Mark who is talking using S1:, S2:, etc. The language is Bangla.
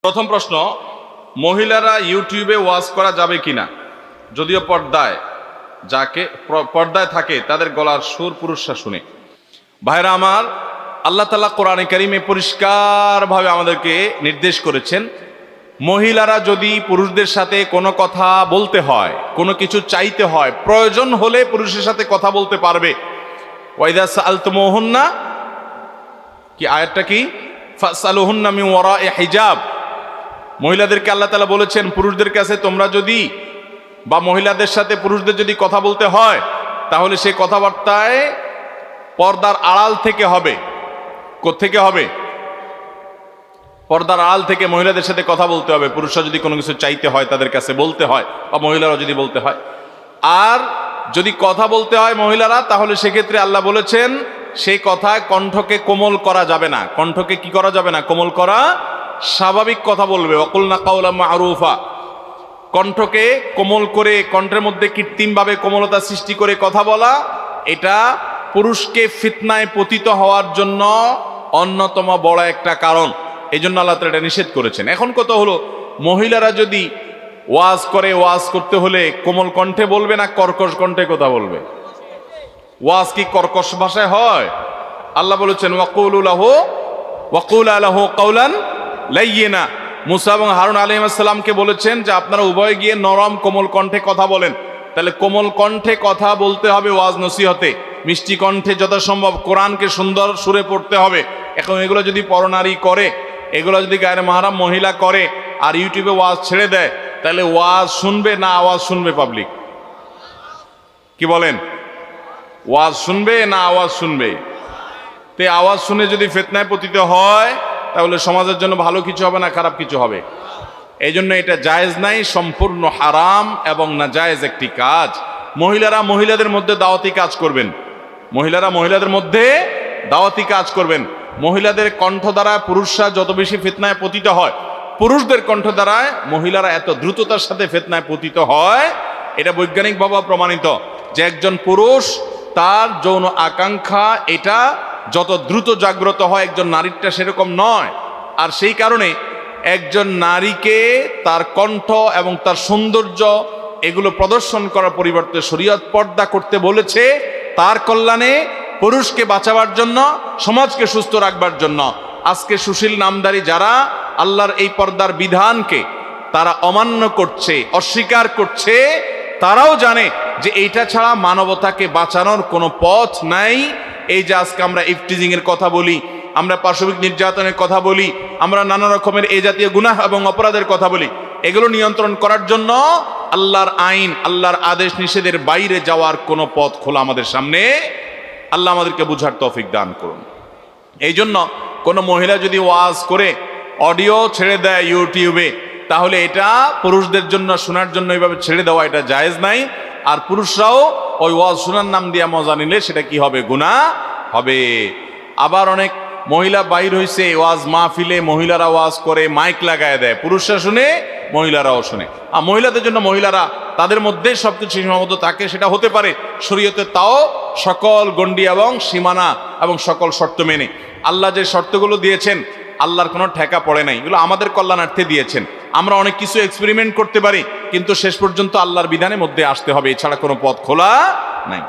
S1: প্রথম প্রশ্ন, মহিলারা ইউটিউবে ওয়াজ করা যাবে কিনা? যদিও পর্দায় থাকে তাদের গলার সুর পুরুষরা শুনে। ভাইরা আমার, আল্লাহ তাআলা কোরআনে কারিমে পরিষ্কারভাবে আমাদেরকে নির্দেশ করেছেন, মহিলারা যদি পুরুষদের সাথে কোনো কথা বলতে হয়, কোনো কিছু চাইতে হয়, প্রয়োজন হলে পুরুষের সাথে কথা বলতে পারবে। ওয়াইদা সাআলতুমুহুন্না, কি আয়াতটা কি? ফাসআলুহুন্না মিন ওয়ারাই হিজাব। মহিলাদেরকে আল্লাহ তাআলা বলেছেন, পুরুষদের কাছে তোমরা যদি বা মহিলাদের সাথে পুরুষদের যদি কথা বলতে হয়, তাহলে সেই কথাবার্তায় পর্দার আড়াল থেকে হবে। কোত্থেকে হবে? পর্দার আড়াল থেকে মহিলাদের সাথে কথা বলতে হবে। পুরুষরা যদি কোনো কিছু চাইতে হয় তাদের কাছে বলতে হয়, বা মহিলারা যদি বলতে হয়। আর যদি কথা বলতে হয় মহিলারা, তাহলে সেক্ষেত্রে আল্লাহ বলেছেন সেই কথায় কণ্ঠকে কোমল করা যাবে না। কণ্ঠকে কি করা যাবে না? কোমল করা। স্বাভাবিক কথা বলবে। ওয়াকুলনা কাওলাম মারুফা। কণ্ঠকে কোমল করে, কণ্ঠের মধ্যে কৃত্রিমভাবে কোমলতা সৃষ্টি করে কথা বলা, এটা পুরুষকে ফিতনায় পতিত হওয়ার জন্য অন্যতম বড় একটা কারণ। এই জন্য আল্লাহ তাআলা এটা নিষেধ করেছেন। এখন কথা হলো, মহিলারা যদি ওয়াজ করে, ওয়াজ করতে হলে কোমল কণ্ঠে বলবে না কর্কশ কণ্ঠে কথা বলবে? ওয়াজ কি কর্কশ ভাষায় হয়? আল্লাহ বলেছেন ওয়াকুলু লাহু কাওলান লাইয়িনা। মুসা এবং হারুন আলাইহিস সালামকে বলেছেন যে আপনারা উভয়ে গিয়ে নরম কোমল কণ্ঠে কথা বলেন। তাহলে কোমল কণ্ঠে কথা বলতে হবে ওয়াজ নসিহতে, মিষ্টি কণ্ঠে যথাসম্ভব কোরআনকে সুন্দর সুরে পড়তে হবে। এখন এগুলো যদি পরনারী করে, এগুলো যদি গায়ের মাহরাম মহিলা করে আর ইউটিউবে ওয়াজ ছেড়ে দেয়, তাহলে ওয়াজ শুনবে না আওয়াজ শুনবে পাবলিক? কি বলেন? ওয়াজ শুনবে না আওয়াজ শুনবে? তে আওয়াজ শুনে যদি ফিতনায় পতিত হয়, তাহলে সমাজের জন্য ভালো কিছু হবে না খারাপ কিছু হবে? এই জন্য এটা জায়েজ নাই, সম্পূর্ণ হারাম এবং নাজায়েজ একটি কাজ। মহিলারা মহিলাদের মধ্যে দাওয়াতি কাজ করবেন। মহিলারা মহিলাদের মধ্যে দাওয়াতি কাজ করবেন। মহিলাদের কণ্ঠ দ্বারা পুরুষরা যত বেশি ফিতনায় পতিত হয়, পুরুষদের কণ্ঠ দ্বারায় মহিলারা এত দ্রুততার সাথে ফিতনায় পতিত হয়, এটা বৈজ্ঞানিকভাবে প্রমাণিত যে একজন পুরুষ তার যৌন আকাঙ্ক্ষা এটা যত দ্রুত জাগ্রত হয়, একজন নারীরটা সেরকম নয়। আর সেই কারণে একজন নারীকে তার কণ্ঠ এবং তার সৌন্দর্য এগুলো প্রদর্শন করার পরিবর্তে শরীয়ত পর্দা করতে বলেছে তার কল্যাণে, পুরুষকে বাঁচাবার জন্য, সমাজকে সুস্থ রাখবার জন্য। আজকে সুশীল নামধারী যারা আল্লাহর এই পর্দার বিধানকে তারা অমান্য করছে, অস্বীকার করছে, তারাও জানে যে এইটা ছাড়া মানবতাকে বাঁচানোর কোনো পথ নাই। এই যে আজকে আমরা ইফটিজিং এর কথা বলি, আমরা পাশবিক নির্যাতনের কথা বলি, আমরা নানা রকমের এই জাতীয় গুনাহ এবং অপরাধের কথা বলি, এগুলো নিয়ন্ত্রণ করার জন্য আল্লাহর আইন, আল্লাহর আদেশ নিষেধের বাইরে যাওয়ার কোনো পথ খোলা আমাদের সামনে। আল্লাহ আমাদেরকে বুঝার তৌফিক দান করুন। এই জন্য কোনো মহিলা যদি ওয়াজ করে অডিও ছেড়ে দেয় ইউটিউবে, তাহলে এটা পুরুষদের জন্য শোনার জন্য এইভাবে ছেড়ে দেওয়া এটা জায়েজ নাই। আর পুরুষরাও ওই ওয়াজ শোনার নাম দিয়া মজা নিলে সেটা কি হবে? গুনাহ হবে। আবার অনেক মহিলা বাইর হয়েছে ওয়াজ মাহফিলে, মহিলারা ওয়াজ করে মাইক লাগায় দেয়, পুরুষরা শুনে মহিলারাও শুনে। আর মহিলাদের জন্য মহিলারা তাদের মধ্যে সবকিছু সীমাবদ্ধ থাকে, সেটা হতে পারে শরীয়তে, তাও সকল গণ্ডি এবং সীমানা এবং সকল শর্ত মেনে। আল্লাহ যে শর্তগুলো দিয়েছেন, আল্লাহর কোনো ঠেকা পড়ে নাই, এগুলো আমাদের কল্যাণার্থে দিয়েছেন। আমরা অনেক কিছু এক্সপেরিমেন্ট করতে পারি, কিন্তু শেষ পর্যন্ত আল্লাহর বিধানের মধ্যে আসতে হবে, এছাড়া কোনো পথ খোলা নাই।